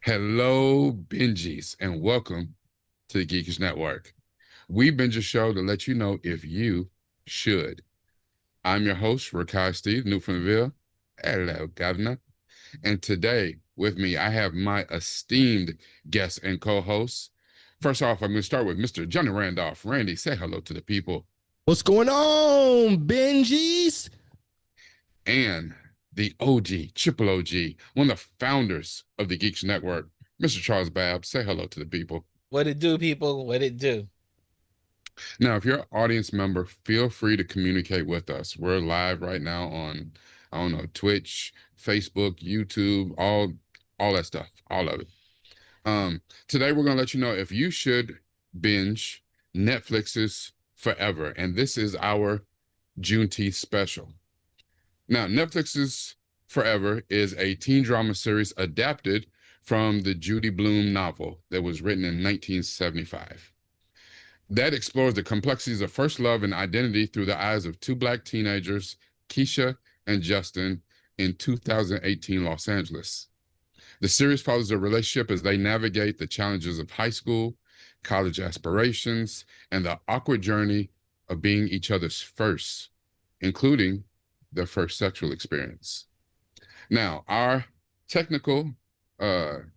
Hello, Bingies, and welcome to the Geekish Network. We binge a show to let you know if you should. I'm your host, Rakai Steve, Newfoundlandville. Hello, Governor. And today with me, I have my esteemed guest and co-host. First off, I'm going to start with Mr. Johnny Randolph. Randy, say hello to the people. What's going on, Bingies? And the OG, triple OG, one of the founders of the Geeks Network, Mr. Charles Babb. Say hello to the people. What it do, people? What it do? Now, if you're an audience member, feel free to communicate with us. We're live right now on, I don't know, Twitch, Facebook, YouTube, all that stuff, all of it. Today, we're going to let you know if you should binge Netflix's Forever. And this is our Juneteenth special. Now, Netflix's Forever is a teen drama series adapted from the Judy Blume novel that was written in 1975. That explores the complexities of first love and identity through the eyes of two Black teenagers, Keisha and Justin, in 2018 Los Angeles. The series follows their relationship as they navigate the challenges of high school, college aspirations, and the awkward journey of being each other's first, including their first sexual experience. Now, our technical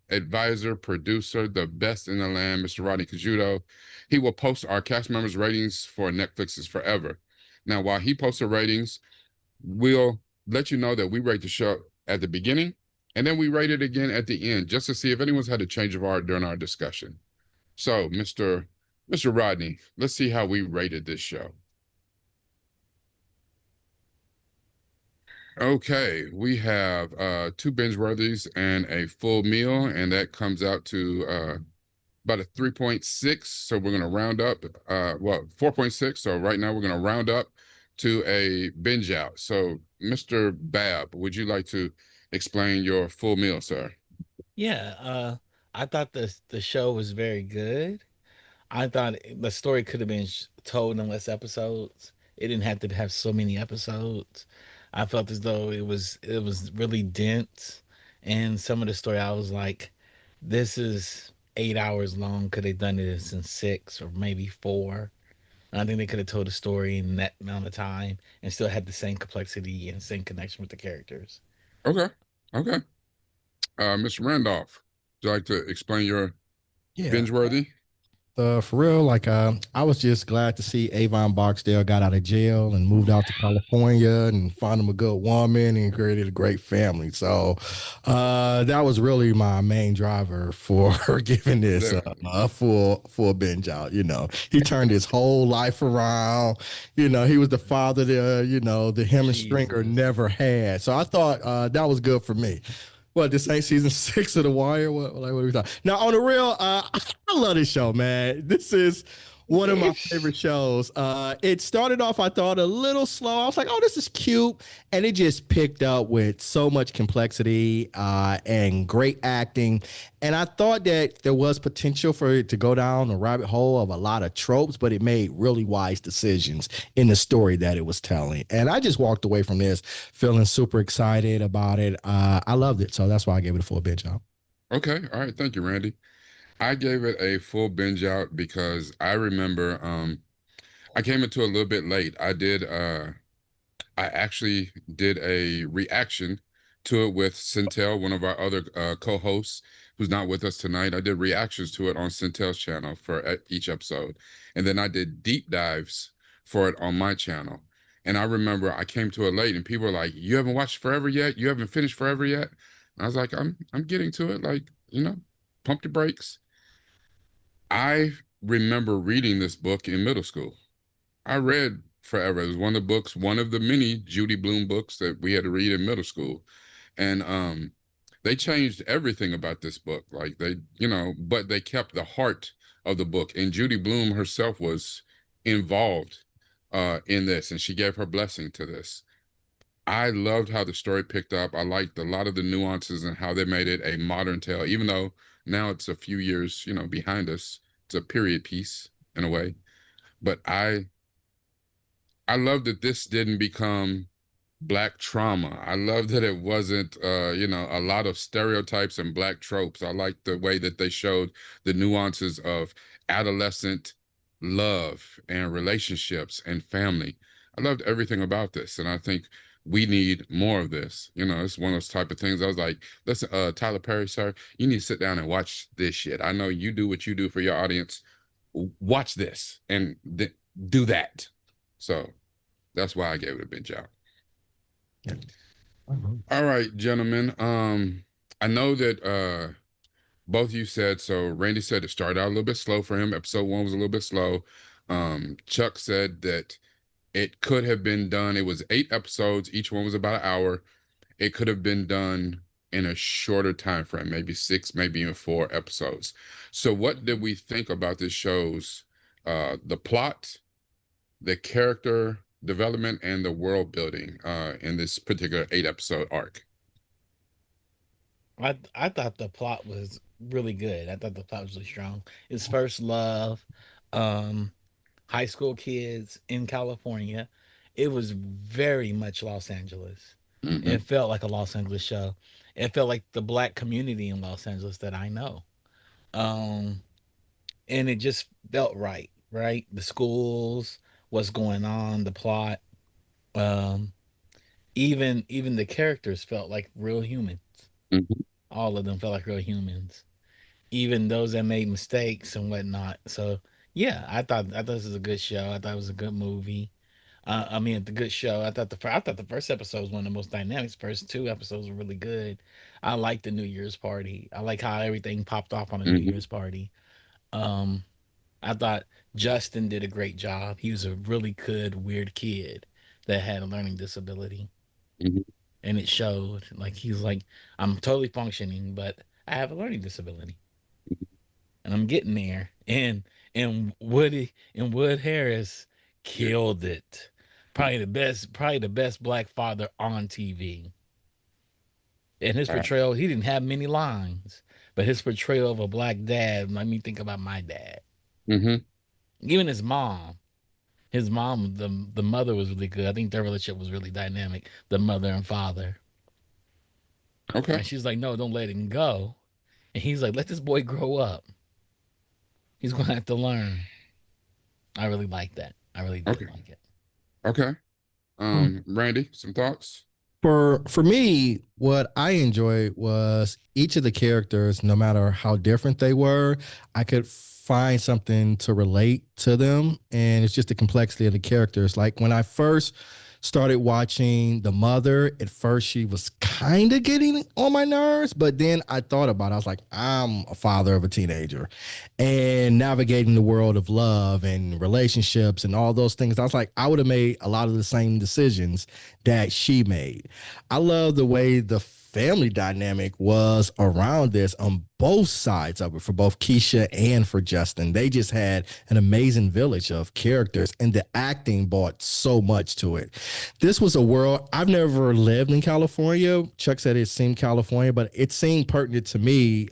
advisor, producer, the best in the land, Mr. Rodney Cajudo, he will post our cast members' ratings for Netflix's Forever. Now, while he posts the ratings, we'll let you know that we rate the show at the beginning, and then we rate it again at the end, just to see if anyone's had a change of heart during our discussion. So, Mr. Rodney, let's see how we rated this show. Okay, we have two BingeWorthies and a full meal, and that comes out to about a 3.6. So we're going to round up, 4.6. So right now we're going to round up to a binge out. So Mr. Babb, would you like to explain your full meal, sir? Yeah, I thought the show was very good. I thought the story could have been told in less episodes. It didn't have to have so many episodes. I felt as though it was really dense, and some of the story I was like, this is 8 hours long. Could they done this in 6 or maybe 4? And I think they could have told a story in that amount of time and still had the same complexity and same connection with the characters. Okay. Mr. Randolph, would you like to explain your binge-worthy? For real, I was just glad to see Avon Barksdale got out of jail and moved out to California and found him a good woman and created a great family. So that was really my main driver for giving this a full binge out. You know, he turned his whole life around. You know, he was the father that, the him and Stringer never had. So I thought that was good for me. What, this ain't season 6 of The Wire? What are we talking? Now, on the real, I love this show, man. This is one of my favorite shows. It started off, I thought, a little slow. I was like, oh, this is cute. And it just picked up with so much complexity and great acting. And I thought that there was potential for it to go down a rabbit hole of a lot of tropes, but it made really wise decisions in the story that it was telling. And I just walked away from this feeling super excited about it. I loved it. So that's why I gave it a full binge out. Okay, all right, thank you, Randy. I gave it a full binge out because I remember I came into a little bit late. I actually did a reaction to it with Centel, one of our other co-hosts who's not with us tonight. I did reactions to it on Centel's channel for each episode. And then I did deep dives for it on my channel. And I remember I came to it late and people were like, "You haven't watched Forever yet? You haven't finished Forever yet?" And I was like, I'm getting to it. Like, pump the brakes. I remember reading this book in middle school. I read Forever. It was one of the books, one of the many Judy Blume books that we had to read in middle school. And they changed everything about this book. Like but they kept the heart of the book. And Judy Blume herself was involved in this, and she gave her blessing to this. I loved how the story picked up. I liked a lot of the nuances and how they made it a modern tale, even though now it's a few years, behind us. It's a period piece in a way. But I love that this didn't become Black trauma. I love that it wasn't, a lot of stereotypes and Black tropes. I like the way that they showed the nuances of adolescent love and relationships and family. I loved everything about this, and I think we need more of this. It's one of those type of things. I was like, listen, Tyler Perry, sir, you need to sit down and watch this shit. I know you do what you do for your audience. Watch this and do that. So that's why I gave it a binge out. Yeah. All right, gentlemen. I know that both of you said, so Randy said it started out a little bit slow for him. Episode 1 was a little bit slow. Chuck said that it could have been done. It was 8 episodes. Each one was about an hour. It could have been done in a shorter time frame, maybe 6, maybe even 4 episodes. So what did we think about this show's the plot, the character development, and the world building in this particular 8-episode arc? I thought the plot was really good. I thought the plot was really strong. His first love, um, high school kids in California. It was very much Los Angeles. Mm-hmm. It felt like a Los Angeles show. It felt like the black community in Los Angeles that I know. Um, and it just felt right, right? The schools, what's going on, the plot. Um, even the characters felt like real humans. Mm-hmm. All of them felt like real humans. Even those that made mistakes and whatnot. So yeah, I thought this was a good show. I thought it was a good movie. I mean, the good show. I thought the first episode was one of the most dynamic. First 2 episodes were really good. I like the New Year's party. I like how everything popped off on a New Mm-hmm. Year's party. Um, I thought Justin did a great job. He was a really good weird kid that had a learning disability, Mm-hmm. and it showed. Like he's like, I'm totally functioning, but I have a learning disability, and I'm getting there. And Wood Harris Yeah. killed it. Probably the best black father on TV. And his All right. portrayal, he didn't have many lines, but his portrayal of a black dad made me think about my dad. Mm-hmm. Even his mom, the mother was really good. I think their relationship was really dynamic. The mother and father, Okay. and she's like, "No, don't let him go." And he's like, "Let this boy grow up. He's gonna have to learn." I really like that. I really did Okay. like it. Okay. Randy, some thoughts? For me, what I enjoyed was each of the characters, no matter how different they were, I could find something to relate to them. And it's just the complexity of the characters. Like when I first started watching the mother, at first she was kind of getting on my nerves, but then I thought about it. I was like, I'm a father of a teenager and navigating the world of love and relationships and all those things. I was like, I would have made a lot of the same decisions that she made. I love the way the family dynamic was around this on both sides of it, for both Keisha and for Justin. They just had an amazing village of characters, and the acting brought so much to it. This was a world I've never lived in California. Chuck said it seemed California, but it seemed pertinent to me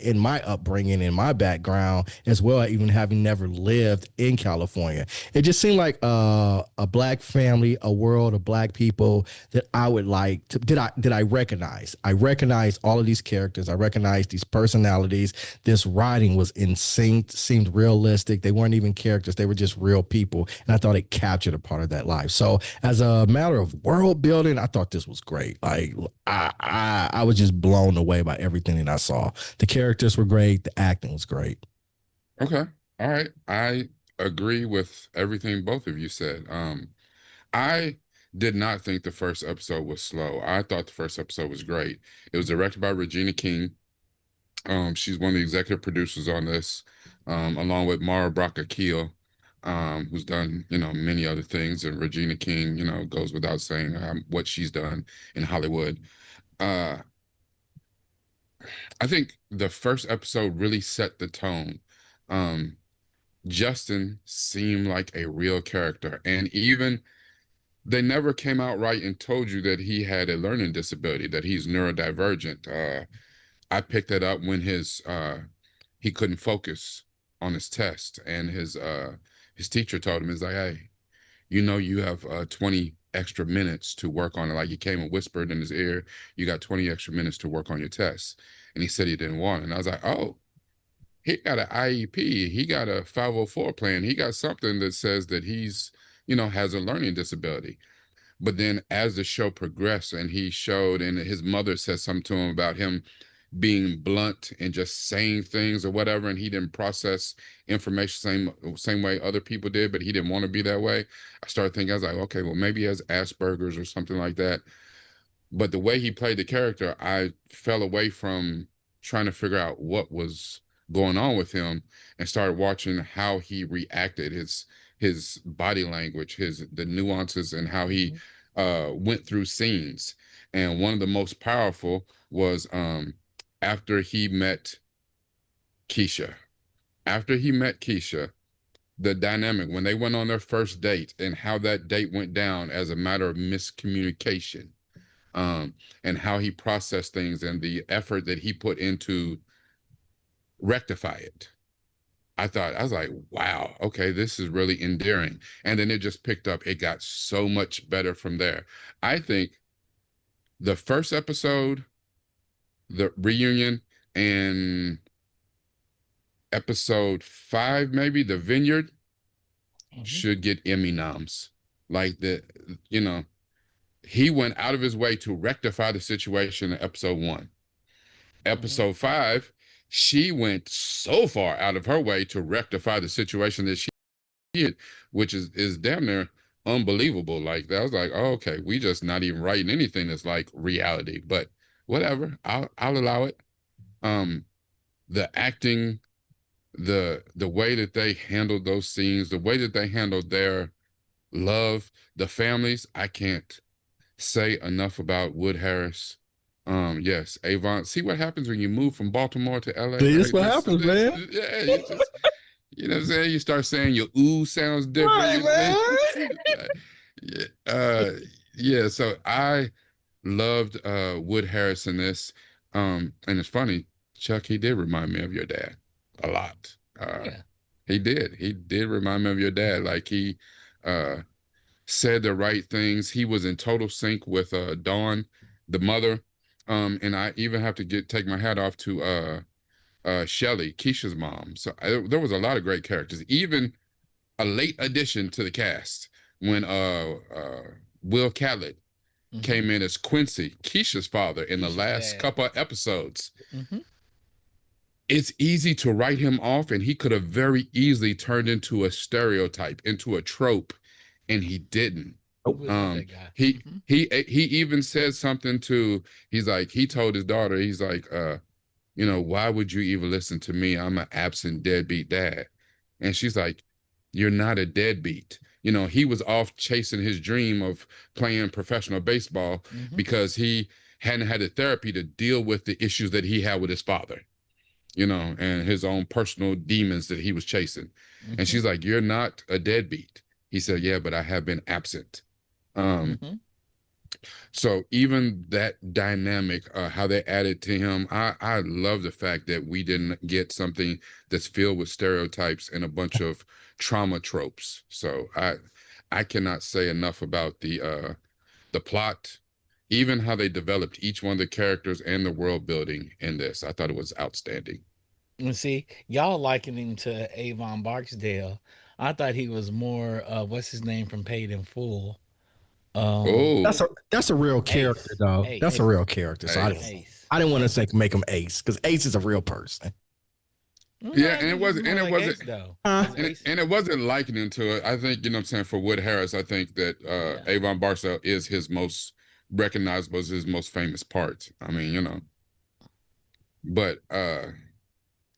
in my upbringing, in my background, as well, even having never lived in California. It just seemed like a black family, a world of black people that I would like to, did I recognize. I recognized all of these characters. I recognized these personalities. This writing was in sync, seemed realistic. They weren't even characters. They were just real people. And I thought it captured a part of that life. So as a matter of world building, I thought this was great. Like I was just blown away by everything that I saw. The characters were great. The acting was great. Okay. All right. I agree with everything both of you said. I did not think the first episode was slow. I thought the first episode was great. It was directed by Regina King. She's one of the executive producers on this, along with Mara Brocka-Keel, who's done, many other things. And Regina King, goes without saying what she's done in Hollywood. Uh, I think the first episode really set the tone. Um, Justin seemed like a real character, and even they never came out right and told you that he had a learning disability, that he's neurodivergent. I picked that up when he couldn't focus on his test, and his teacher told him, "Is like, hey, you have 20 extra minutes to work on it." Like, he came and whispered in his ear, "You got 20 extra minutes to work on your test." And he said he didn't want it. And I was like, oh, he got an IEP, he got a 504 plan, he got something that says that he's, has a learning disability. But then as the show progressed and he showed, and his mother said something to him about him being blunt and just saying things or whatever, and he didn't process information same way other people did, but he didn't want to be that way. I started thinking, I was like, okay, well, maybe he has Asperger's or something like that. But the way he played the character, I fell away from trying to figure out what was going on with him and started watching how he reacted, his body language, the nuances, and how he went through scenes. And one of the most powerful was after he met Keisha. After he met Keisha, the dynamic when they went on their first date and how that date went down as a matter of miscommunication, and how he processed things and the effort that he put into rectify it. I was like, wow, okay, this is really endearing. And then it just picked up. It got so much better from there. I think the first episode, the reunion, and episode 5, maybe the vineyard, should get Emmy noms. Like, he went out of his way to rectify the situation in episode 1. Episode 5, she went so far out of her way to rectify the situation that she did, which is damn near unbelievable. Like, that was like, oh, okay, we just not even writing anything that's like reality, but whatever, I'll allow it. The acting, the way that they handled those scenes, the way that they handled their love, the families, I can't say enough about Wood Harris. Yes, Avon. See what happens when you move from Baltimore to LA, This right? what happens, man. Yeah, you know what I'm saying? You start saying your ooh sounds different. Right, Yeah, yeah. So I loved Wood Harris in this. And it's funny, Chuck, he did remind me of your dad a lot. Yeah. He did. He did remind me of your dad. Like, he uh said the right things. He was in total sync with Dawn, the mother. And I even have to take my hat off to Shelly, Keisha's mom. So there was a lot of great characters. Even a late addition to the cast when Will Catlett came in as Quincy, Keisha's father, in the Keisha's last dad. couple of episodes. Mm-hmm. It's easy to write him off, and he could have very easily turned into a stereotype, into a trope, and he didn't. He was not that guy. He even said something to, he's like, he told his daughter, he's like, why would you even listen to me? I'm an absent deadbeat dad. And she's like, you're not a deadbeat. He was off chasing his dream of playing professional baseball because he hadn't had the therapy to deal with the issues that he had with his father, and his own personal demons that he was chasing. And Mm-hmm. she's like, "You're not a deadbeat." He said, "Yeah, but I have been absent." Um, Mm-hmm. so even that dynamic, how they added to him, I love the fact that we didn't get something that's filled with stereotypes and a bunch of trauma tropes. So I cannot say enough about the plot, even how they developed each one of the characters and the world building in this. I thought it was outstanding. And see, y'all liking him to Avon Barksdale. I thought he was more what's his name from Paid in Full. Um That's Oh, a real character Ace. though. That's a Ace. real character. So Ace. I didn't want to say Ace. make him Ace because Ace is a real person. Yeah, No, I and it think he's wasn't, more and it like wasn't, Ace though. Uh, Because and it, Ace, and it wasn't likening to it. I think, what I'm saying, for Wood Harris, I think that yeah. Avon Barcel is his most recognizable, is his most famous part. I mean, but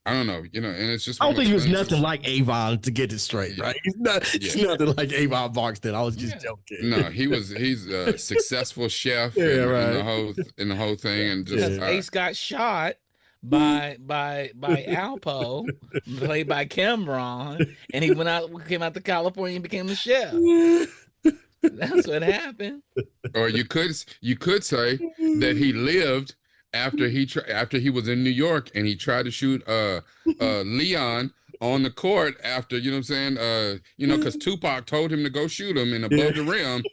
I don't know, and it's just I one don't of think those he was things. nothing like Avon to get it straight, Yeah, right? He's yeah. nothing like Avon Barksdale. I was just Yeah. joking. No, he's a successful chef Yeah, and right. the whole thing, and just Because Yeah. Ace got shot by Alpo, played by Cameron, and he came out to California and became a chef. That's what happened. or you could say that he lived after he was in New York and he tried to shoot Leon on the court after, what I'm saying, because Tupac told him to go shoot him in Yeah. above the rim,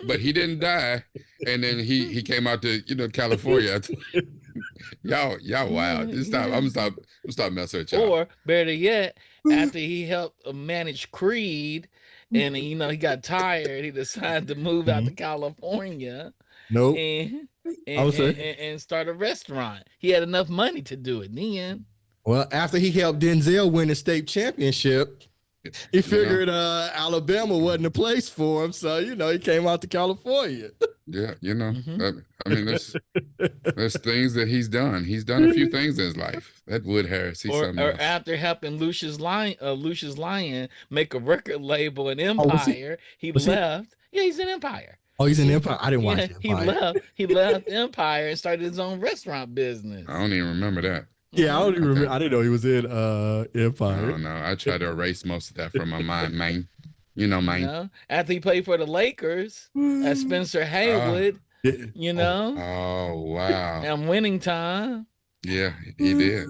but he didn't die, and then he came out to California. Y'all wild. Just stop. I'm stop messing with y'all. Or better yet, after he helped manage Creed, and he got tired, he decided to move out to Mhm. California Nope. and I and, would say. and start a restaurant. He had enough money to do it then. Well, after he helped Denzel win the state championship, he You know, figured Alabama wasn't a place for him, so he came out to California. yeah, Hmm. I mean, there's things that he's done. He's done a few things in his life. That Wood Harris, he's Or something or else. after helping Lucius Lion make a record label in Oh, was he? Empire, he Was he? left. Yeah, he's in Empire. Oh, he's in He, Empire. I didn't watch yeah, he Empire. left. He left Empire and started his own restaurant I business. don't even remember that. Yeah, I Hmm. don't even Okay. remember. I didn't know he was in I Empire. don't know. I try to erase most of that from my mind, man. Man. After he played for the Lakers, as Spencer Ah, Haywood, Yeah. you Oh, know, oh, wow. and winning time, Yeah, he did.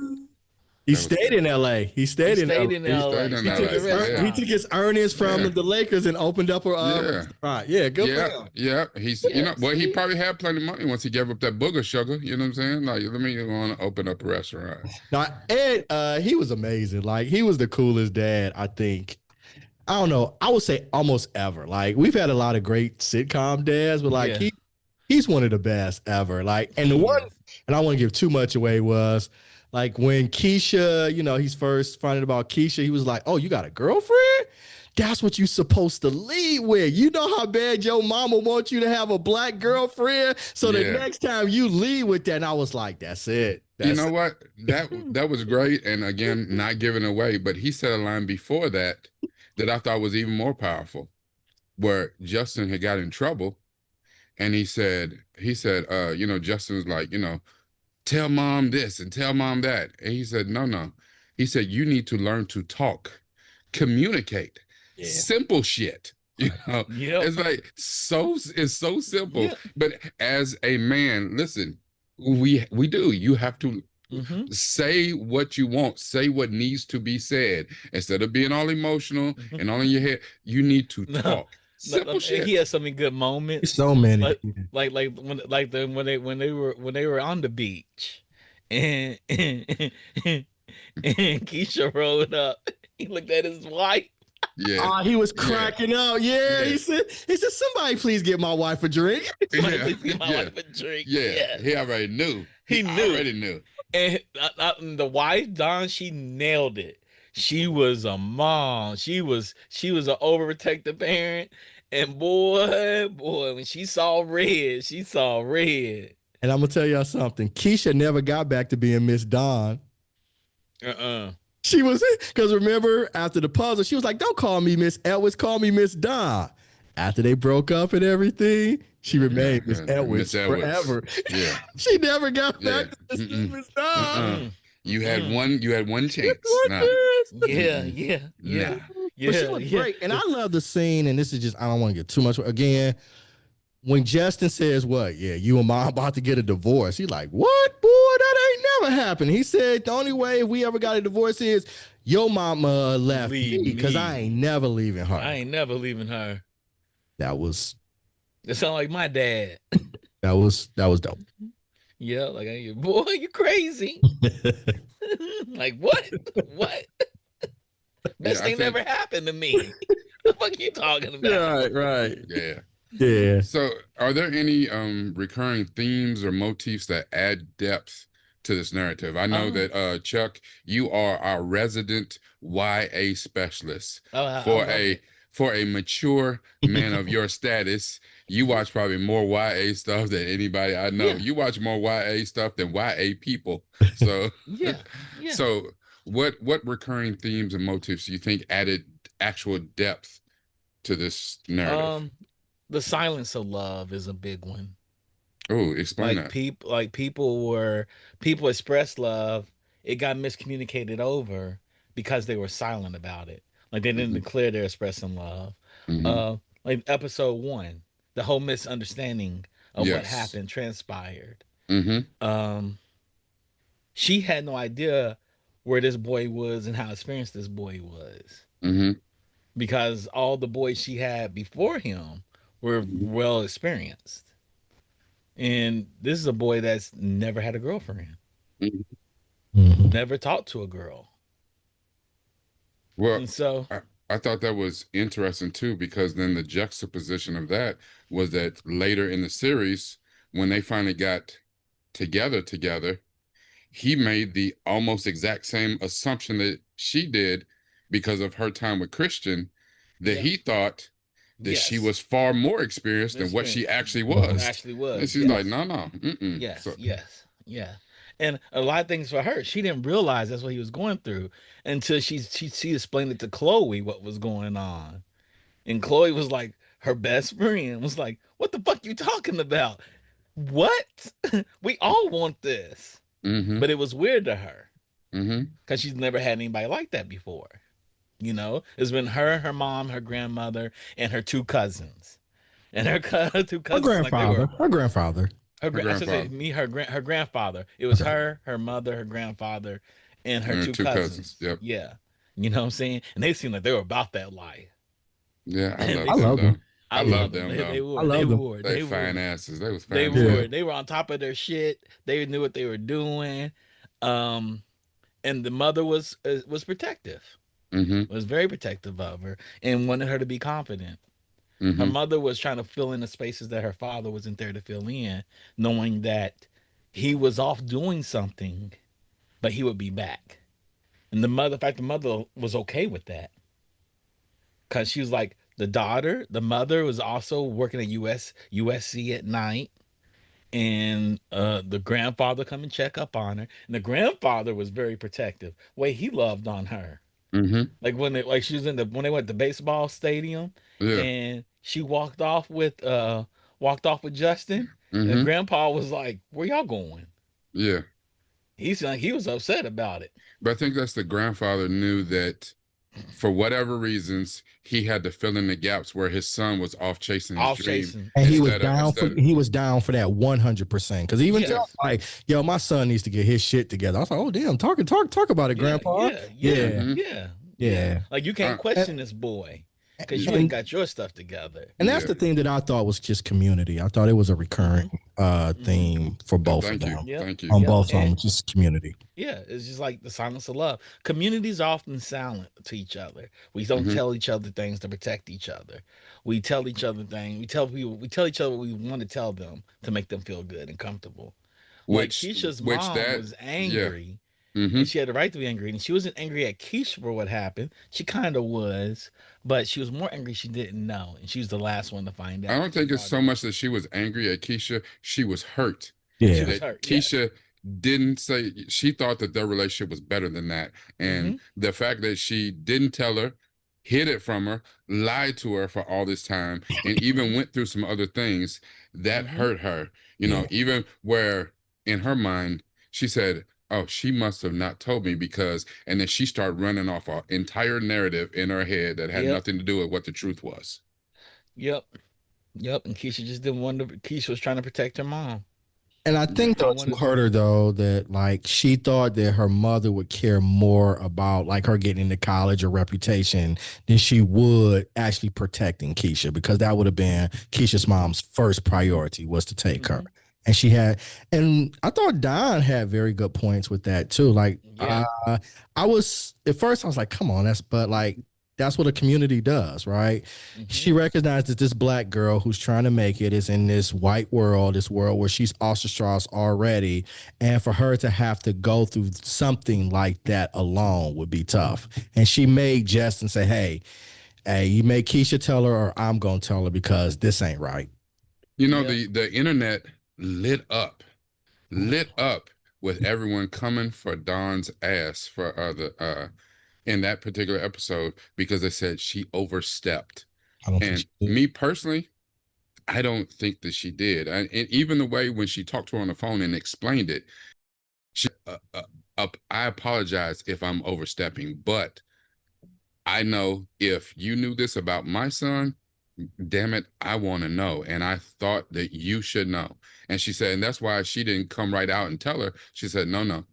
he That was stayed good. in LA. He he stayed in stayed in LA. He stayed LA. in He took LA. Started a his Yeah, he took restaurant. his earnings from yeah, the Lakers and opened up a yeah, restaurant. Yeah, good for yeah, him. yeah. He's, Yeah, well, he see? probably had plenty of money once he gave up that booger sugar. You know what I'm saying? Like, let me want to open up a restaurant. Now, Ed, he was amazing. Like, he was the coolest dad, I think. I don't know. I would say almost ever. Like, we've had a lot of great sitcom dads, but like Yeah, he's one of the best ever. Like, and the he one, is. and I don't want to give too much away, was like when Keisha, he's first finding about Keisha, he was like, "Oh, you got a girlfriend? That's what you're supposed to lead with. You know how bad your mama wants you to have a black girlfriend. So the Yeah. next time you lead with that," and I was like, "That's it. You That's know it." what? That was great. And again, not giving away, but he said a line before that I thought was even more powerful, where Justin had got in trouble, and he said, Justin was like, tell mom this and tell mom that. And he said, no, no. He said, you need to learn to talk, communicate, Yeah. simple shit. Yep. It's like it's so simple. Yeah. But as a man, listen, we do. You have to Hmm. say what you want, say what needs to be said. Instead of being all emotional and all in your head, you need to No, talk. no, Simple he shit. had so many good moments. So many. Like when they were on the beach, and Keisha rolled up. He looked at his wife. Yeah. He was Yeah. cracking up. Yeah, Yeah. he said, somebody please get my wife a drink. Somebody Yeah. please give my Yeah. wife a drink. Yeah. Yeah, He already knew. he knew. Already knew. And the wife, Dawn, she nailed it. She was a mom. She was an overprotective parent. And boy, when she saw red, she saw red. And I'm gonna tell y'all something. Keisha never got back to being Miss Dawn. Uh-uh. She was, because remember after the puzzle, she was like, "Don't call me Miss Edwards, call me Miss Dawn." after they broke up and everything, she remained Miss Miss Edwards Edwards. forever. Yeah. She never got Yeah. back to the Mm-mm. stupid stuff. Mm, You had mm. one. You had one This chance. one Nah. is. Yeah, Mm-mm. yeah, yeah, Nah. But she yeah, was yeah. great. And I love the scene, and this is just, I don't want to get too much. Again, when Justin says, what? Yeah, you and mom about to get a divorce. He's like, what? Boy, that ain't never happened. He said, the only way we ever got a divorce is your mama left Leave me because I me. ain't never leaving her. I ain't never leaving her. That was That sound like my dad. that was dope. Yeah, like boy, you crazy. Like what? What? Best Yeah, I thing think. never happened to me. The fuck you talking about? right. Yeah. Yeah. So, are there any recurring themes or motifs that add depth to this narrative? I know Oh, that Chuck, you are our resident YA specialist I for love it. a mature man of your status. You watch probably more YA stuff than anybody I know. Yeah. You watch more YA stuff than YA people. So, Yeah, yeah. so what recurring themes and motifs do you think added actual depth to this narrative? The silence of love is a big one. Oh, explain that. People express love. It got miscommunicated over because they were silent about it. Like they didn't Hmm. declare they're expressing love. Hmm. Like episode 1, the whole misunderstanding of what Yes. happened transpired. Hmm. Um, she had no idea where this boy was and how experienced this boy was Hmm. because all the boys she had before him were well experienced. And this is a boy that's never had a girlfriend, Hmm. never talked to a girl. Well, And so, I thought that was interesting too, because then the juxtaposition of that was that later in the series, when they finally got together, he made the almost exact same assumption that she did because of her time with Christian, that yeah, he thought that she yes, was far more experienced than what experience she actually was. actually And was, she's like, yes, no, no, mm-mm. yes, So, yes, yeah. And a lot of things for her, she didn't realize that's what he was going through until she explained it to Chloe what was going on. And Chloe was like, her best friend was like, "What the fuck you talking about? What? We all want this." mm-hmm, But it was weird to her mm-hmm, because she's never had anybody like that before. You know, it's been her mom, her grandmother, and her two cousins. And her two Her cousins, like they grandfather. were Her grandfather. her I should say grandfather, her grandfather. It was Okay. her mother, her grandfather, and her and her two two cousins. cousins. Yep. Yeah, you know what I'm saying. And they seemed like they were about that life. Yeah, I And love they, I them love though. them. I I love love them. them They though. I were, they love them. were, They they fine were, asses. They was they fine as Yeah. were, hell. they were on top of their shit. They knew what they were doing. Um, and the mother was protective, Mm-hmm. was very protective of her, and wanted her to be confident. Her Mm-hmm. mother was trying to fill in the spaces that her father wasn't there to fill in, knowing that he was off doing something, but he would be back. And in fact, the mother was okay with that because she was like, the mother was also working at USC at night, and the grandfather come and check up on her, and the grandfather was very protective. Way he loved on her, Mm-hmm. like like she was when they went to baseball stadium, Yeah. and she walked off with Justin, and Mm-hmm. grandpa was like, "Where y'all going?" Yeah. He's like he was upset about it. But I think that's the grandfather knew that for whatever reasons, he had to fill in the gaps where his son was off chasing his Off dream chasing. And he was instead of down for that 100%. Because even Yeah. tell like, yo, my son needs to get his shit together. I was like, oh damn, talk about it, Yeah, grandpa. yeah, yeah, Yeah. Mhm. yeah, Yeah. Like you can't Uh, question this boy because you yeah. ain't got your stuff together. And that's Yeah. the thing that I thought was just community. I thought it was a recurring theme for both of Thank you. them. Yep. Thank you. On Yep. both of them, And just community. yeah, it's just like the silence of love. Communities are often silent to each other. We don't Mhm. tell each other things to protect each other. We tell each other things. We tell each other what we want to tell them to make them feel good and comfortable. Like Which Keisha's which mom that was yeah. angry, Mm-hmm. and she had the right to be angry. And she wasn't angry at Keisha for what happened. She kind of was, but she was more angry she didn't know, and she was the last one to find I out. don't think it's so much that she was angry at Keisha. She was hurt She Yeah. was that hurt. Yes. Keisha didn't say, she thought that their relationship was better than that. Mm-hmm. And the fact that she didn't tell her, hid it from her, lied to her for all this time, and even went through some other things that Mm-hmm. hurt her. Yeah. Even where in her mind, she said, oh, she must have not told me because, and then she started running off an entire narrative in her head that had Yep. nothing to do with what the truth was. Yep. Yep. And Keisha just didn't want to. Keisha was trying to protect her mom. And I Yeah. think Didn't that's want what to. hurt her though, that like she thought that her mother would care more about like her getting into college or reputation than she would actually protecting Keisha, because that would have been Keisha's mom's first priority was to take her. Mm-hmm. And and I thought Don had very good points with that too. Like, Yeah. I was at first I was like, come on, that's what a community does, right? Mm-hmm. She recognized that this black girl who's trying to make it is in this white world, this world where she's ostracized already. And for her to have to go through something like that alone would be tough. And she made Justin say, hey, you make Keisha tell her or I'm going to tell her because this ain't right. Yep. The internet lit up, lit up with everyone coming for Dawn's ass for the in that particular episode because they said she overstepped. I don't think And she did. me personally, I don't think that she did. And even the way when she talked to her on the phone and explained it, she, I apologize if I'm overstepping, but I know if you knew this about my son, damn it, I want to know. And I thought that you should know. And she said, and that's why she didn't come right out and tell her. She said, no, no,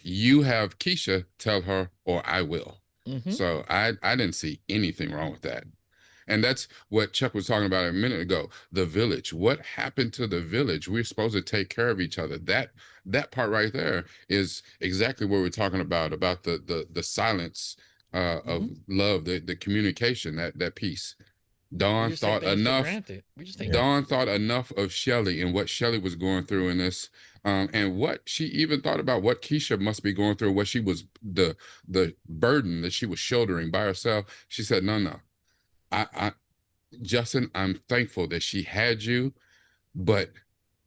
you have Keisha tell her or I will. Mm-hmm. So I didn't see anything wrong with that. And that's what Chuck was talking about a minute ago. The village. What happened to the village? We're supposed to take care of each other. That part right there is exactly what we're talking about the silence of Mm-hmm. love, the communication, that piece. We Dawn just take thought things for enough. granted. We just take Yeah. things Dawn for thought granted. enough of Shelly and what Shelly was going through in this, and what she even thought about what Keisha must be going through, what she was the burden that she was shouldering by herself. She said, "No, no, I Justin, I'm thankful that she had you, but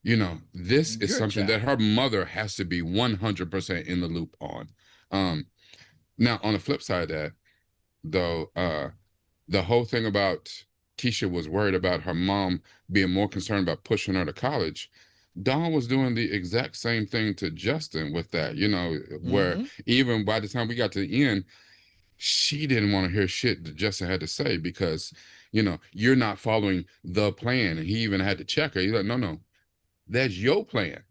this is You're a something that child. her mother has to be 100% in the loop on." Um, Now, on the flip side of that, though, the whole thing about Keisha was worried about her mom being more concerned about pushing her to college. Dawn was doing the exact same thing to Justin with that, where Mm-hmm. even by the time we got to the end, she didn't want to hear shit that Justin had to say because, you're not following the plan. And he even had to check her. He's like, no, no, that's your plan.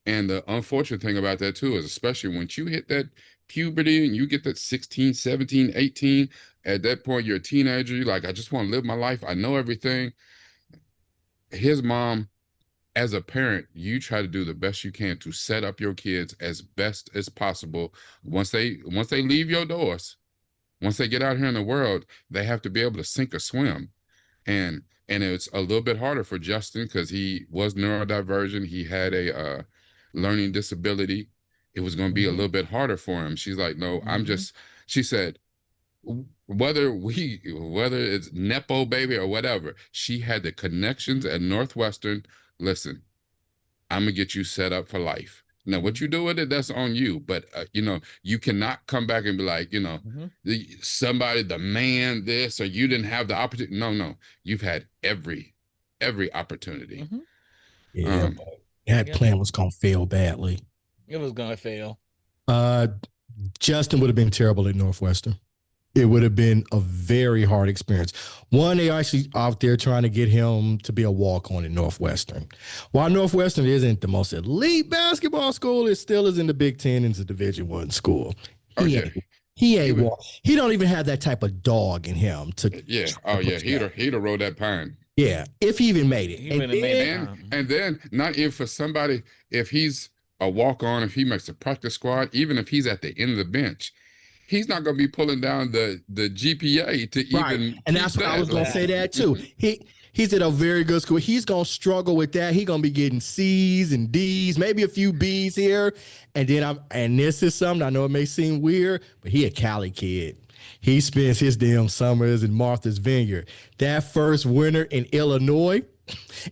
And the unfortunate thing about that too is especially once you hit that puberty and you get that 16, 17, 18, at that point you're a teenager, you're like, I just want to live my life. I know everything. His mom, as a parent, you try to do the best you can to set up your kids as best as possible. Once they leave your doors, once they get out here in the world, they have to be able to sink or swim. And it's a little bit harder for Justin because he was neurodivergent. He had a learning disability. It was going to be a Mm-hmm. little bit harder for him. She's like, no, Mm-hmm. she said, whether it's Nepo baby or whatever, she had the connections at Northwestern. Listen, I'm gonna get you set up for life. Now, what Mm-hmm. you do with it, that's on you. But you cannot come back and be like, Mm-hmm. somebody, the man, this, or you didn't have the opportunity. No, no, you've had every opportunity. Mm-hmm. Yeah, Um, but that Yep. plan was going to fail badly. It was gonna fail. Uh, Justin would have been terrible at Northwestern. It would have been a very hard experience. One, they actually out there trying to get him to be a walk-on at Northwestern. While Northwestern isn't the most elite basketball school, it still is in the Big Ten and is a Division I school. oh He yeah, ain't he he ain't would. walk. He don't even have that type of dog in him to Yeah, try to oh yeah, push he'd that. have, he'd have rode that pine. Yeah, if he even made it. He And wouldn't have made the then And time. and then not even for somebody if he's a walk on, if he makes the practice squad, even if he's at the end of the bench, he's not going to be pulling down the GPA to right. even And keep that's what I was that. gonna say Exactly. that too. He's at a very good school. He's gonna struggle with that. He's gonna be getting C's and D's, maybe a few B's here. And this is something I know it may seem weird, but he a Cali kid. He spends his damn summers in Martha's Vineyard. That first winter in Illinois,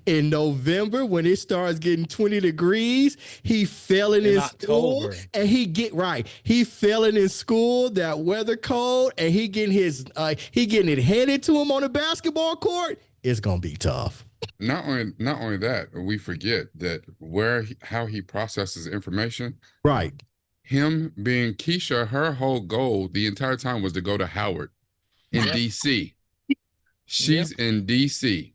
In November, when it starts getting 20 degrees, he fell in In his school October. and he get right. He fell in his school, that weather code, and he getting it handed to him on the basketball court. It's gonna be tough. Not only that, we forget that how he processes information. Right. Him being Keisha, her whole goal the entire time was to go to Howard in Yep. DC. Yep. She's in DC.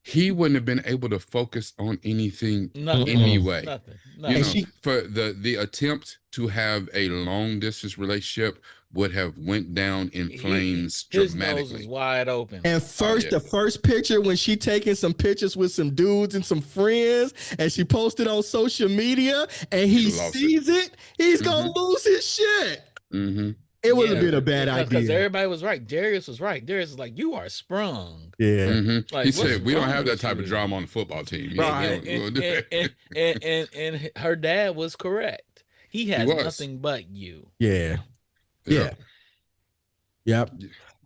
He wouldn't have been able to focus on anything Nothing else. anyway. Nothing. You And know, Nothing. she for the attempt to have a long distance relationship would have went down in flames His nose was dramatically. wide open. and Oh first yeah, the first picture when she taking some pictures with some dudes and some friends and she posted on social media and he'd he have lost it. sees it, he's Mm-hmm. gonna lose his shit. Mm-hmm. It was a Yeah, bit a bad because idea. everybody was right. Darius was right. Darius was like, "You are sprung. Yeah. Mm-hmm. He Like, what's said, "We don't wrong have that with type of you?" drama on the football team. Yeah, we Right. don't. We don't do that." And her dad was correct. He He has was. nothing but you. Yeah. Yeah. Yep. Yep.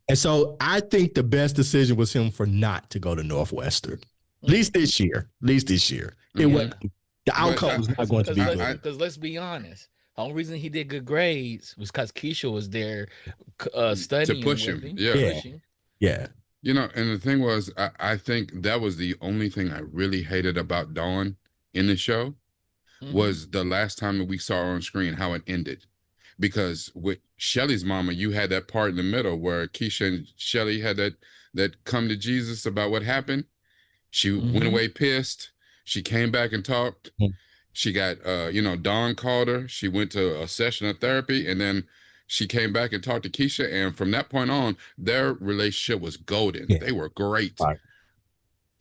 And so I think the best decision was him for not to go to Northwestern. At least this year. At least this year. It was Mm-hmm. the But outcome was not going to be I good. Because let's be honest, the only reason he did good grades was because Keisha was there, to studying push with him. him, Yeah. Yeah. pushing. Yeah. And the thing was, I think that was the only thing I really hated about Dawn in the show Hmm. was the last time that we saw her on screen, how it ended. Because with Shelly's mama, you had that part in the middle where Keisha and Shelly had that come to Jesus about what happened. She went Hmm. away pissed. She came back and talked. She got Dawn called her. She went to a session of therapy and then she came back and talked to Keisha. And from that point on, their relationship was golden. Yeah. They were great. Right.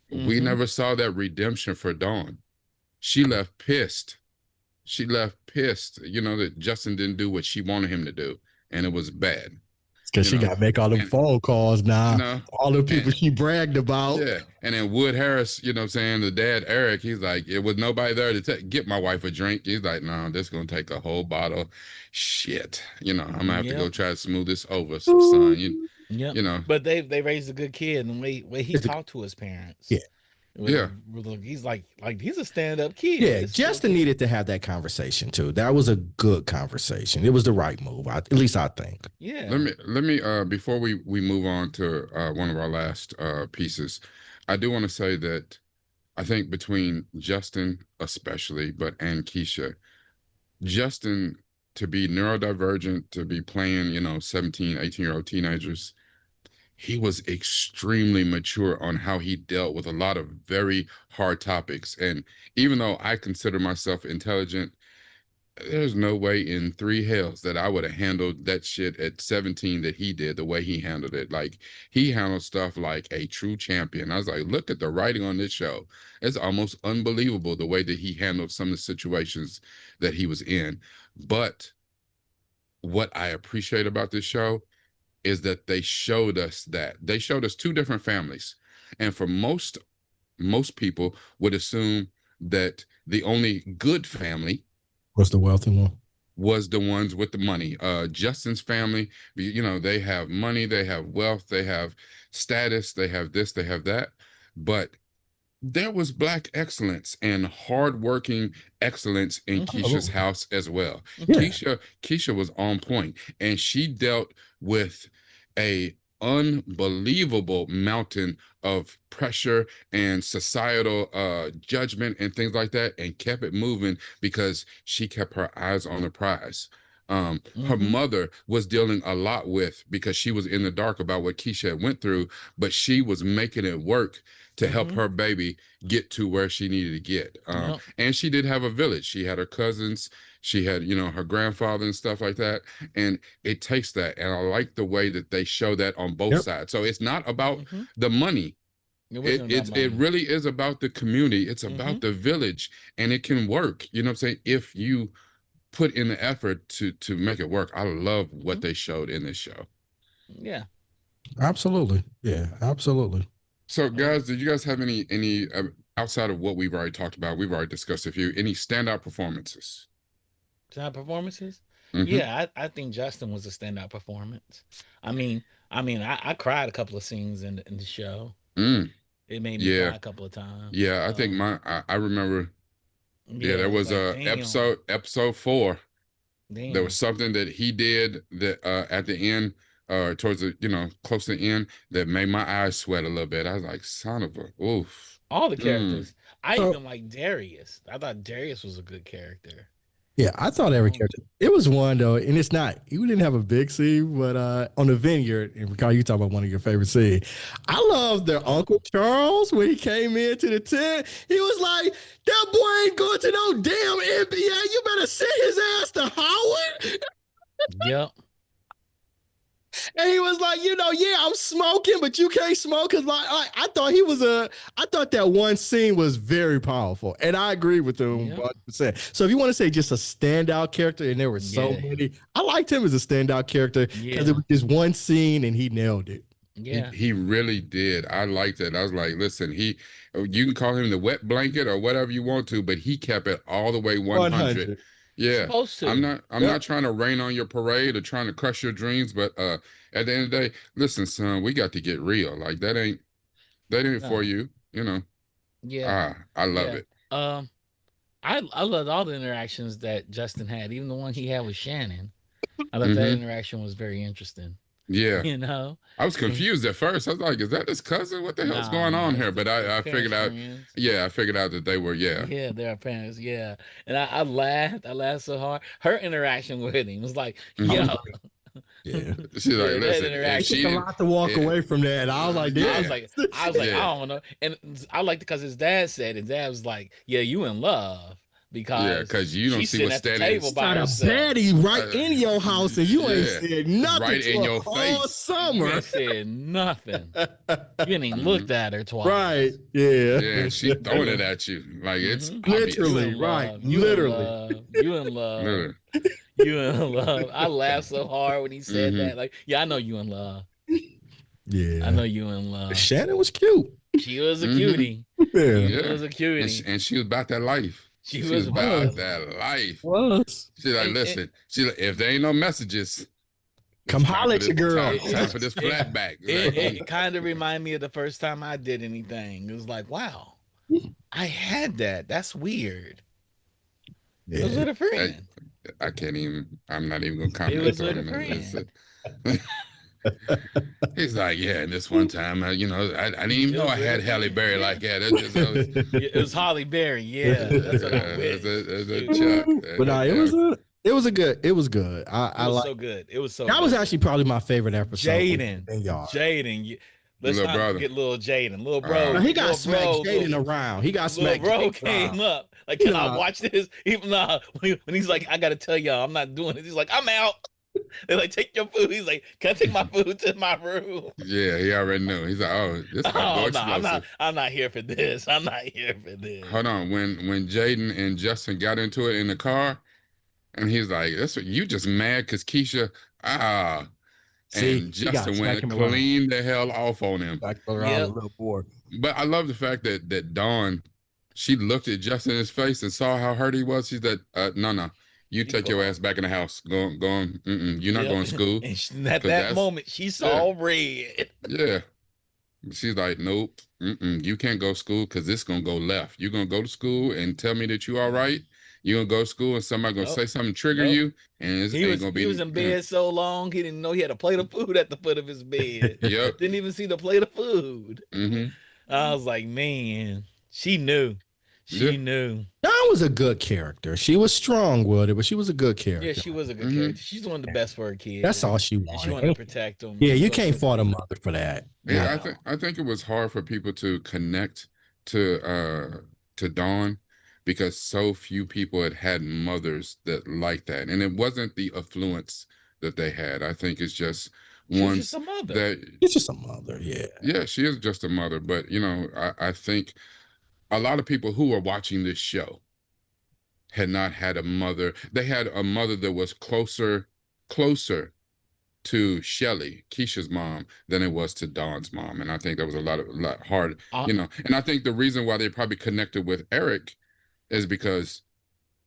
We Hmm. never saw that redemption for Dawn. She left pissed. She left pissed, that Justin didn't do what she wanted him to do. And it was bad, Because you she know. got to make all them And phone calls you now. know, All the people and she bragged about. yeah. And then Wood Harris, what I'm saying, the dad Eric, he's like, it was nobody there to get my wife a drink. He's like, no, this is gonna take a whole bottle. Shit. I'm gonna have to go Yep. try to smooth this over, son. Yep. You know, But they raised a good kid, and way he It's talked to his parents. Yeah. yeah. He's like he's a stand up kid. Yeah, This is Justin okay. needed to have that conversation too. That was a good conversation. It was the right move. At least I think. Yeah. Let me before we move on to one of our last pieces, I do want to say that I think between Justin especially, but and Keisha, Justin to be neurodivergent, to be playing, 17, 18-year-old teenagers, he was extremely mature on how he dealt with a lot of very hard topics. And even though I consider myself intelligent, there's no way in three hells that I would have handled that shit at 17 that he did the way he handled it. Like he handled stuff like a true champion. I was like, look at the writing on this show. It's almost unbelievable the way that he handled some of the situations that he was in. But what I appreciate about this show is that they showed us two different families. And for most people would assume that the only good family What's the wealthy one? was the ones with the money. Justin's family, they have money, they have wealth, they have status, they have this, they have that. But there was Black excellence and hardworking excellence in Hmm. Keisha's Absolutely. house as well. Hmm. Yeah. Keisha was on point, and she dealt with a unbelievable mountain of pressure and societal judgment and things like that, and kept it moving because she kept her eyes on the prize. Her Hmm. mother was dealing a lot with because she was in the dark about what Keisha went through, but she was making it work to help Hmm. her baby get to where she needed to get. Yep. And she did have a village. She had her cousins, she had, her grandfather and stuff like that. And it takes that. And I like the way that they show that on both Yep. sides. So it's not about Hmm. the money. It It, wasn't about it it money. really is about the community. It's Hmm. about the village, and it can work. You know what I'm saying? If you put in the effort to make it work. I love what Hmm. they showed in this show. Yeah. Absolutely. Yeah. Absolutely. So, And guys, did you guys have any outside of what we've already talked about? We've already discussed a few. Any standout performances? top performances. Mm-hmm. Yeah, I think Justin was a standout performance. I mean, I cried a couple of scenes in the show. Mm. It made me Yeah, cry a couple of times. yeah. I think I remember. Yeah, Yeah, there it was was like, a damn, episode 4. There was damn. something that he did that at the end, towards the close to the end, that made my eyes sweat a little bit. I was like, son of a oof. All the Mm, characters. I So even like Darius. I thought Darius was a good character. yeah, I thought You every know? character. It was one though, and it's not. You didn't have a big scene, but on the vineyard, and recall you talking about one of your favorite scenes. I love their Uncle Charles when he came into the tent. He was like, "That boy ain't going to no damn NBA. You better send his ass to Howard." Yep. And he was like, yeah, I'm smoking, but you can't smoke. Cause I thought he was I thought that one scene was very powerful. And I agree with him Yep. 100%. So if you want to say just a standout character, and there were so Yeah. many, I liked him as a standout character because it Yeah. was just one scene and he nailed it. Yeah. he really did. I liked it. I was like, listen, you can call him the wet blanket or whatever you want to, but he kept it all the way 100. 100. Yeah. Supposed I'm to. not I'm not Yep. trying to rain on your parade or trying to crush your dreams, but at the end of the day, listen, son, we got to get real. Like that ain't for No. you, you know. Yeah. I love Yeah. it. Um, I loved all the interactions that Justin had, even the one he had with Shannon. I thought that Hmm. interaction was very interesting. Yeah. You know? I was And confused at first. I was like, is that his cousin? What the hell's nah, going nah, on it's here? But his I parents' figured out, friends. yeah, I figured out that they were, yeah. Yeah, they're parents. Yeah, and I laughed. I laughed so hard. Her interaction with him was like, I was yo, Hmm. like, yeah. She's like, yeah, that listen, if It took she a interaction. didn't, lot to walk it, away from that. I was like, I was yeah, like, yeah, I don't know. And I liked it because his dad said, his dad was like, yeah, you in love yeah, because because you don't she's see sitting what's at the standing, table by got a herself. baddie right uh, in your house and you ain't yeah, said nothing right to in her your all face. You summer. ain't said nothing. You ain't even Hmm. looked at her Right. twice. Yeah. Yeah, and she's throwing it at you like it's Mm-hmm. You obvious. Literally. in Right. love. You in Literally. love. You in love. Literally. You in love. I laughed so hard when he said Hmm. that. Like, yeah, I know you in love. I Yeah. know you in love. Shannon was cute. She was a Hmm. cutie. Yeah. She Yeah, was a and cutie. she was about that life. She She was was about Was. that about life. that life. Was. She's like, And listen. She's like, if there ain't no messages, Come it's time holler for at this your girl. it time for this it flatback. it kind of reminded me of the first time I did anything. It was like, wow, I had that. That's weird. It was Yeah. with a I, friend. I can't even. I'm not even gonna It was comment with a on it. friend. He's like, yeah. And this one time, I didn't even It know was I with a had Halle friend. Berry Yeah. like that. That just was, Yeah, it was Holly Berry. Yeah, that's what I that's wish. a Shoot. Chuck. But no, Yeah. it was a good, it was good. It I was like so good. It was so that was good. actually probably my favorite episode with Jaden, Ben Yard. Jaden. Let's Little not brother. forget little Jaden, little Uh, bro, Now, he got little smacked bro, Jaden around. He got little smacked bro Jaden came around. up. Like, can I Nah, watch this? Even nah, when he's like, I gotta tell y'all, I'm not doing it. He's like, I'm out. They're like, take your food. He's like, can I take my food to my room? yeah, he already knew. He's like, oh, this about to go Oh no, explosive. I'm not here for this. I'm not here for this. Hold on. When Jaden and Justin got into it in the car, and he's like, "That's what you just mad because Keisha." Ah, see, and he got Justin smacked went him around. clean the hell off on him. Smacked him around a Yep. little more. But I love the fact that Dawn, she looked at Justin in his face and saw how hurt he was. She's like, no, no, you You can take go your ass home. back in the house. Go on. You're not Yep. going to school And at because that that's moment, she yeah, saw red. yeah. She's like, nope, you can't go to school because it's gonna go left. You're gonna go to school and tell me that you all right. You're gonna go to school and somebody gonna Nope. say something trigger Nope. you, and it ain't gonna He was be. in bed so long he didn't know he had a plate of food at the foot of his bed. Yep. Didn't even see the plate of food. Hmm. I was like, man, she knew. Yeah. She knew. Dawn was a good character. She was strong with it, but she was a good Yeah, character. she was a good Hmm. character. She's doing the best for her kids. That's all she And she wanted to wanted. protect them. Yeah, She's you gonna can't do fault a it. mother for that. Yeah, Nah. I think it was hard for people to connect to Dawn because so few people had mothers that like that, and it wasn't the affluence that they had. I think it's just She's just ones a mother. that It's just a mother, yeah. yeah, she is just a mother, but I think a lot of people who are watching this show had not had a mother. They had a mother that was closer to Shelly, Keisha's mom, than it was to Dawn's mom. And I think that was a lot hard, Uh, And I think the reason why they probably connected with Eric is because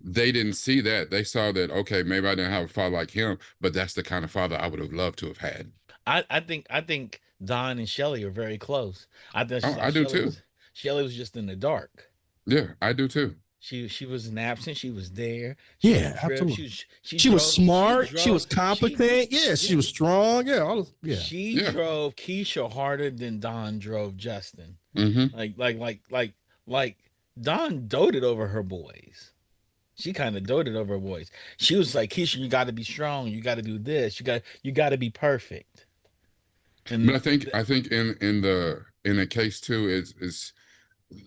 they didn't see that. They saw that, okay, maybe I didn't have a father like him, but that's the kind of father I would have loved to have had. I think Don and Shelly are very close. I Oh, thought I do too. Shelly was just in the dark. Yeah, I do too. She wasn't absent. She was there. She Yeah, didn't trip. absolutely. She She was drove. She smart. She was drove. She competent. Yeah, yeah. she was strong. Yeah, yeah. She Yeah. drove Keisha harder than Don drove Justin. Mm-hmm. Like Don doted over her boys. She kind of doted over her boys. She was like, Keisha, you got to be strong. You got to do this. You got to be perfect. But And I think in the case too is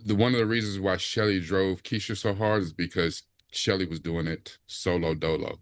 the one of the reasons why Shelly drove Keisha so hard is because Shelly was doing it solo dolo.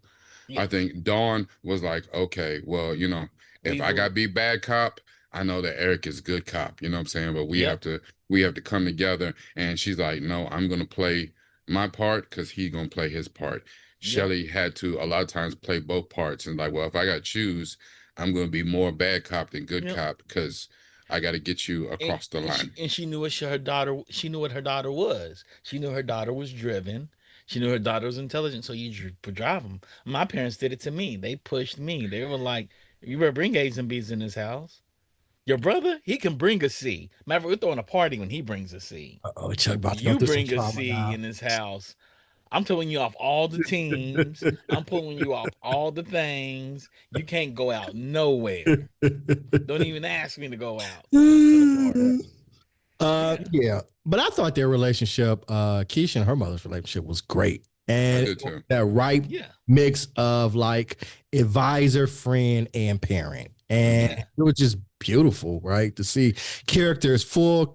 I yeah, think Dawn was like, okay, well, if we I will. got to be bad cop, I know that Eric is good cop. You know what I'm saying? But Yep. we have to come together. And she's like, no, I'm gonna play my part because he's gonna play his part. Yep. Shelly had to a lot of times play both parts and like, well, if I got to choose, I'm gonna be more bad cop than good Yep. cop because I got to get you across the line. She knew what her daughter. She knew what her daughter was. She knew her daughter was driven. She knew her daughter was intelligent. So you drive them. My parents did it to me. They pushed me. They were like, "You better bring A's and B's in this house. Your brother, he can bring a C. Matter of fact, we're throwing a party when he brings a C. Oh, Chuck about to go You through some bring a trauma C now. in this house. I'm pulling you off all the teams. I'm pulling you off all the things. You can't go out nowhere. Don't even ask me to go out to the party." Yeah. Yeah, but I thought their relationship, Keisha and her mother's relationship was great, I and did too. that right Yeah. mix of like advisor, friend, and parent, and Yeah. it was just beautiful, right, to see characters full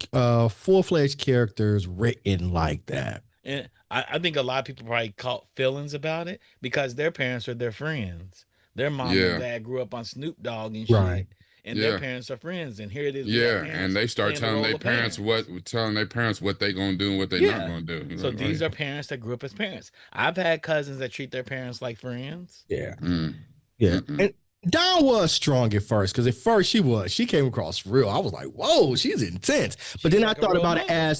fledged characters written like that. And I think a lot of people probably caught feelings about it because their parents are their friends. Their mom and Yeah. dad grew up on Snoop Dogg and Right. shit, and their Yeah. parents are friends. And here it is, we got Yeah. And parents they start playing the telling role their of parents parents. what they gonna do and what they not Yeah. gonna do. So Like, oh, these are parents that grew up as parents. I've had cousins that treat their parents like friends. Yeah. mm, Yeah. mm-mm. And Dawn was strong at first because at first she came across real. I was like, whoa, she's intense. But then She's like a real mother.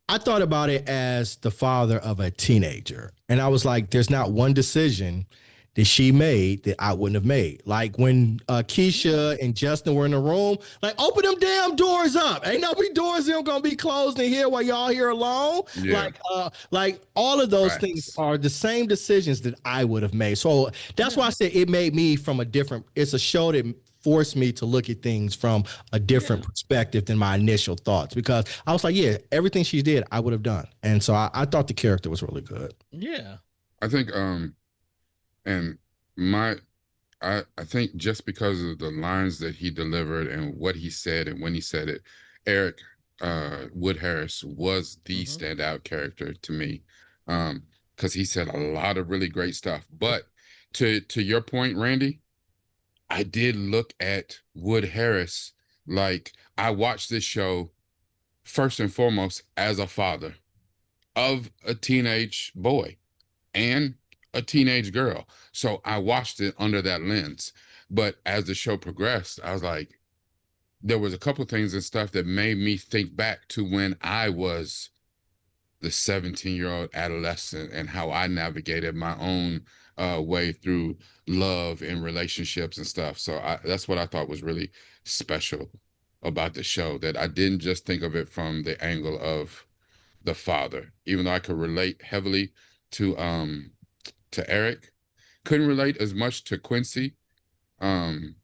I thought about it as the father of a teenager. And I was like, there's not one decision that she made that I wouldn't have made. Like when Yeah. Keisha and Justin were in the room, like open them damn doors up. Ain't no doors them gonna be closed in here while y'all here alone. Yeah. Like all of those things Facts. are the same decisions that I would have made. So that's Yeah. why I said it made me from a different. It's a show that forced me to look at things from a different Yeah. perspective than my initial thoughts because I was like, yeah, everything she did, I would have done. And so I thought the character was really good. Yeah. I think and my I think just because of the lines that he delivered and what he said and when he said it, Eric Wood Harris was the Hmm. standout character to me. Because he said a lot of really great stuff. But to your point, Randy, I did look at Wood Harris like I watched this show first and foremost as a father of a teenage boy and a teenage girl. So I watched it under that lens. But as the show progressed, I was like, there was a couple things and stuff that made me think back to when I was the 17-year-old adolescent and how I navigated my own way through love and relationships and stuff. So that's what I thought was really special about the show, that I didn't just think of it from the angle of the father, even though I could relate heavily to Eric, couldn't relate as much to Quincy. Um,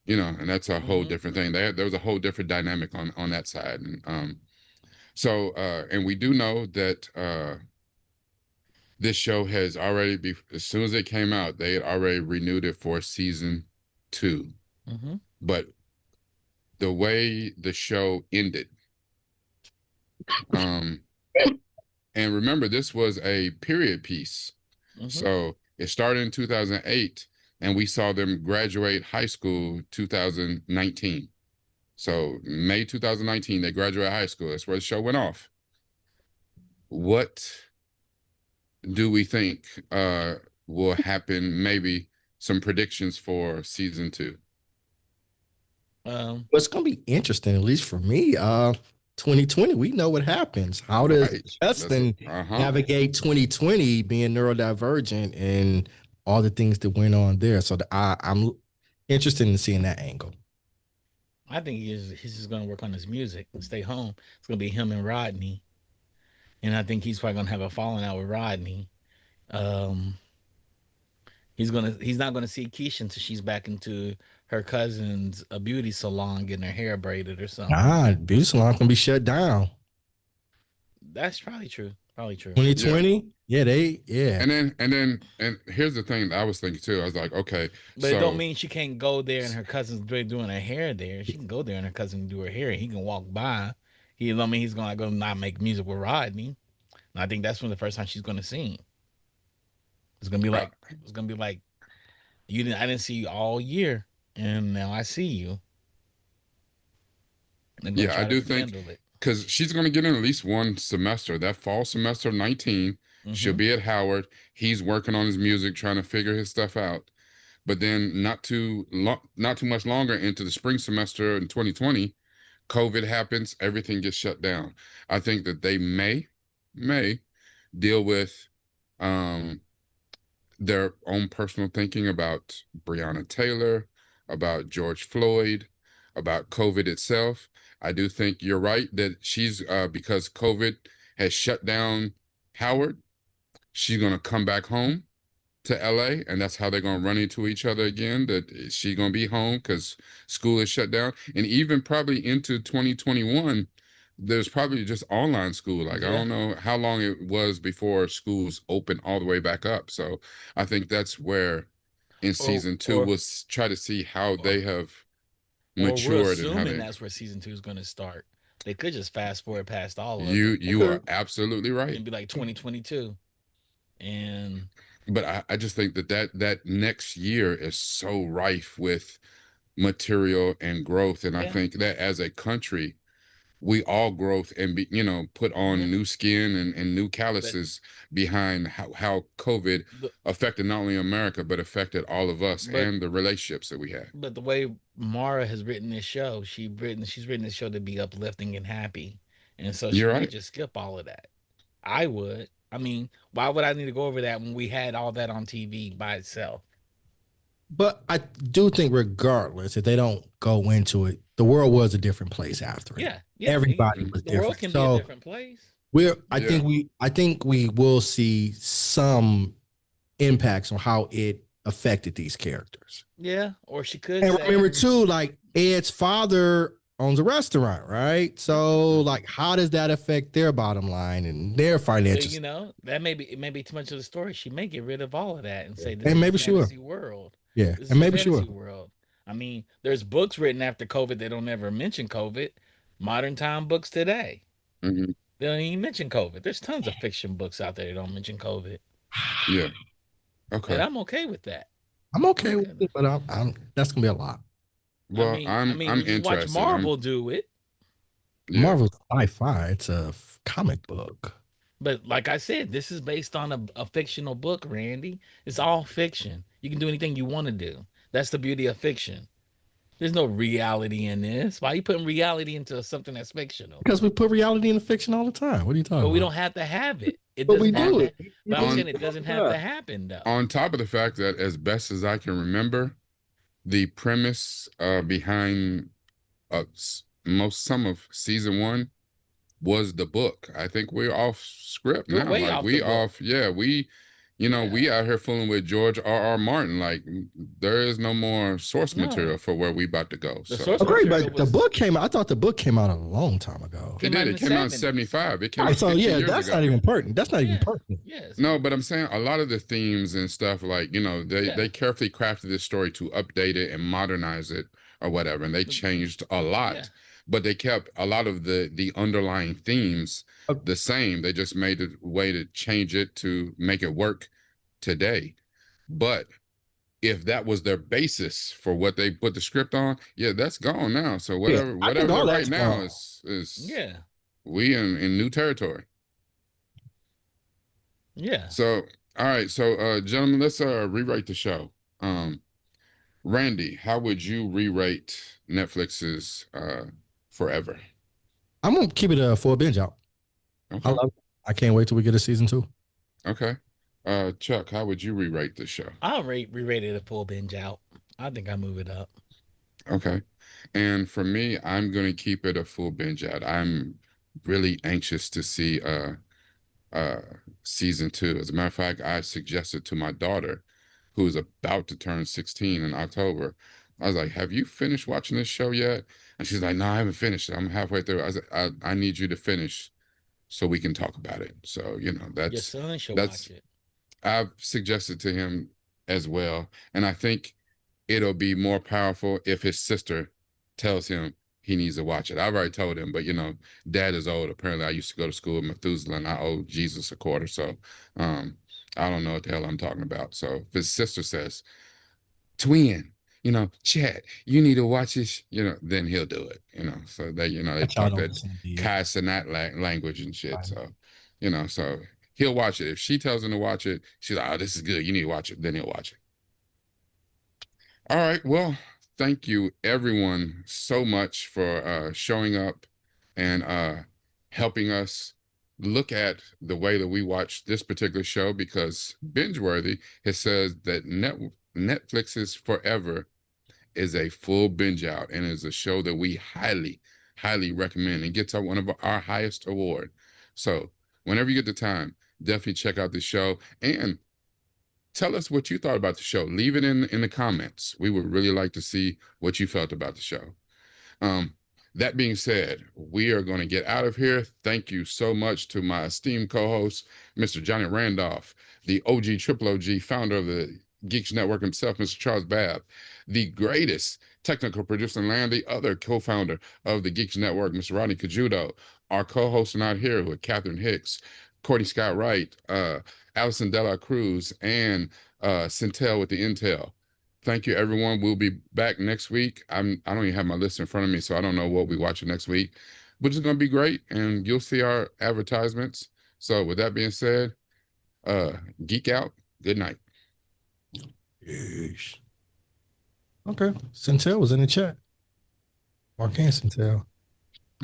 and that's a whole Hmm. different thing. There was a whole different dynamic on that side. And and we do know that this show has already as soon as it came out, they had already renewed it for season 2. Hmm. But the way the show ended, um, and remember, this was a period piece. Hmm. So it started in 2008, and we saw them graduate high school 2019. So May 2019, they graduate high school. That's where the show went off. What do we think will happen? Maybe some predictions for season 2. Um. What's gonna be interesting, at least for me, 2020, we know what happens. How does Right. That's Justin uh-huh. navigate 2020 being neurodivergent and all the things that went on there? So I'm interested in seeing that angle. I think he's just gonna work on his music and stay home. It's gonna be him and Rodney, and I think he's probably gonna have a falling out with Rodney. Um, he's not gonna see Keisha until she's back into her cousin's a beauty salon getting her hair braided or something. Nah, beauty salon gonna be shut down. That's probably true. Probably true. Yeah. 2020. Yeah, yeah. And here's the thing that I was thinking too. I was like, okay, But it don't so mean she can't go there and her cousin's doing her hair there. She can go there and her cousin can do her hair. He can walk by. He don't mean he's gonna go not make music with Rodney. And I think that's when the first time she's gonna sing. It's gonna be uh, like it's gonna be like you didn't I didn't see you all year and now I see you. They're gonna yeah, I try to do think rekindle it. because she's going to get in at least one semester. That fall semester of 19, she'll Mm-hmm. be at Howard. He's working on his music, trying to figure his stuff out. But then not too much longer into the spring semester in 2020, COVID happens, everything gets shut down. I think that they may deal with um their own personal thinking about Breonna Taylor, about George Floyd, about COVID itself. I do think you're right that she's because COVID has shut down Howard, she's gonna come back home to LA, and that's how they're gonna run into each other again. That she's gonna be home because school is shut down, and even probably into 2021, there's probably just online school. Like I Yeah. don't know how long it was before schools open all the way back up. So I think that's where in Or season two or we'll try to see how or they have or we're matured and how assuming they. that's where season two is gonna start. They could just fast forward past all of You it you are Okay. absolutely right. and be like 2022. And But I just think that next year is so rife with material and growth. And I yeah, think that as a country, we all growth and be, put yeah. on new skin and new But calluses behind how COVID the affected not only America, but affected all of us but and the relationships that we had. but the way Mara has written this show, she's written this show to be uplifting and happy. And so she You're may right. just skip all of that. I would. I mean, why would I need to go over that when we had all that on TV by itself? But I do think, regardless, if they don't go into it, the world was a different place after it. Yeah, yeah. Everybody Mhm. was The world different. can be a So different place. Yeah. I think we will see some impacts on how it affected these characters. Yeah, or she could And remember say, too, like Ed's father owns a restaurant, right? yeah. So like how does that affect their bottom line and their But finances? that may be it may be too much of the story. She may get rid of all of that and say this And is a maybe she will. fantasy world. Yeah. This And is a maybe she fantasy will. world. I mean, there's books written after COVID that don't ever mention COVID. Modern time books today. Hmm. They don't even mention COVID. There's tons of fiction books out there that don't mention COVID. Yeah. And Okay. I'm okay with that. I'm I'm okay with okay with it, but I'm that's gonna be a lot. Well, I I'm mean, I'm we just watch interested. Marvel do it. Yeah. Marvel's sci-fi. It's a comic book. But like I said, this is based on a fictional book, Randy. It's all fiction. You can do anything you want to do. That's the beauty of fiction. There's no reality in this. Why are you putting reality into something that's fictional? Because we put reality into fiction all the time. What are you But talking we about? don't have to have it. It But we doesn't have do On to. it. We But I'm do saying on it it all doesn't the have to time. happen though. on top of the fact that as best as I can remember, the premise behind some of season one was the book. I think we're off script We're now. way Like off the we book. off, yeah, we Yeah. out here fooling with George R. Martin. Like there is no more source material No. for where we about to go. The So source Agree, material but the was book came out. I thought the book came out a long time ago. it came out did. in It the came out in 70s. 75. It came Right, out so 15 yeah, years that's not ago. even pertinent. That's not even Yeah. pertinent. Yes. No, but I'm saying a lot of the themes and stuff, like, they Yeah. they carefully crafted this story to update it and modernize it or whatever. And they changed a Yeah. lot, but they kept a lot of the underlying themes the same. They just made a way to change it to make it work today. But if that was their basis for what they put the script on, yeah, that's gone now. So Yeah, whatever I think whatever all they're right that's now gone. is Yeah. we in new territory. Yeah. So all right, so gentlemen, let's rewrite the show. Um Randy, how would you re-rate Netflix's Forever? I'm gonna keep it a full binge out. I Okay. love it. I can't wait till we get a season 2. Okay. Chuck, how would you rewrite the show? I'll rate re-rate it a full binge out. I think I move it up. Okay. And for me, I'm going to keep it a full binge out. I'm really anxious to see uh season 2. As a matter of fact, I suggested to my daughter, who is about to turn 16 in October. I was like, "Have you finished watching this show yet?" And she's like, "No, I haven't finished it. I'm halfway through." I was like, I need you to finish so we can talk about it." So, Your son should watch that's it. I've suggested to him as well. And I think it'll be more powerful if his sister tells him he needs to watch it. I've already told him, but dad is old. Apparently, I used to go to school with Methuselah and I owe Jesus a quarter. So um, I don't know what the hell I'm talking about. So if his sister says, twin, Chad, you need to watch this, then he'll do it, So they That y'all talk know that what's in the Kai Cenat language and shit. right. So, so he'll watch it. If she tells him to watch it, she's like, oh, this is good. You need to watch it. Then he'll watch it. All right. Well, thank you everyone so much for showing up and helping us look at the way that we watch this particular show because BingeWorthy has said that Netflix's Forever is a full binge out and is a show that we highly, highly recommend and gets one of our highest award. So whenever you get the time, definitely check out the show and tell us what you thought about the show. Leave it in the comments. We would really like to see what you felt about the show. Um, that being said, we are going to get out of here. Thank you so much to my esteemed co-host, Mr. Johnny Randolph, the OG Triple OG, founder of the Geeks Network himself, Mr. Charles Babb, the greatest technical producer in land, the other co-founder of the Geeks Network, Mr. Rodney Cajudo, our co-hosts out here who are Catherine Hicks, Courtney Scott Wright, Allison Dela Cruz, and Centel with the Intel. Thank you, everyone. We'll be back next week. I don't even have my list in front of me, so I don't know what we watching next week, but it's going to be great, and you'll see our advertisements. So, with that being said, uh, geek out. Good night. Yeesh. Okay. Centel was in the chat. Mark and Centel.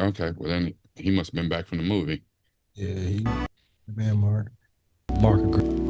Okay, well then he must have been back from the movie. Yeah, he man Mark. Mark agreed.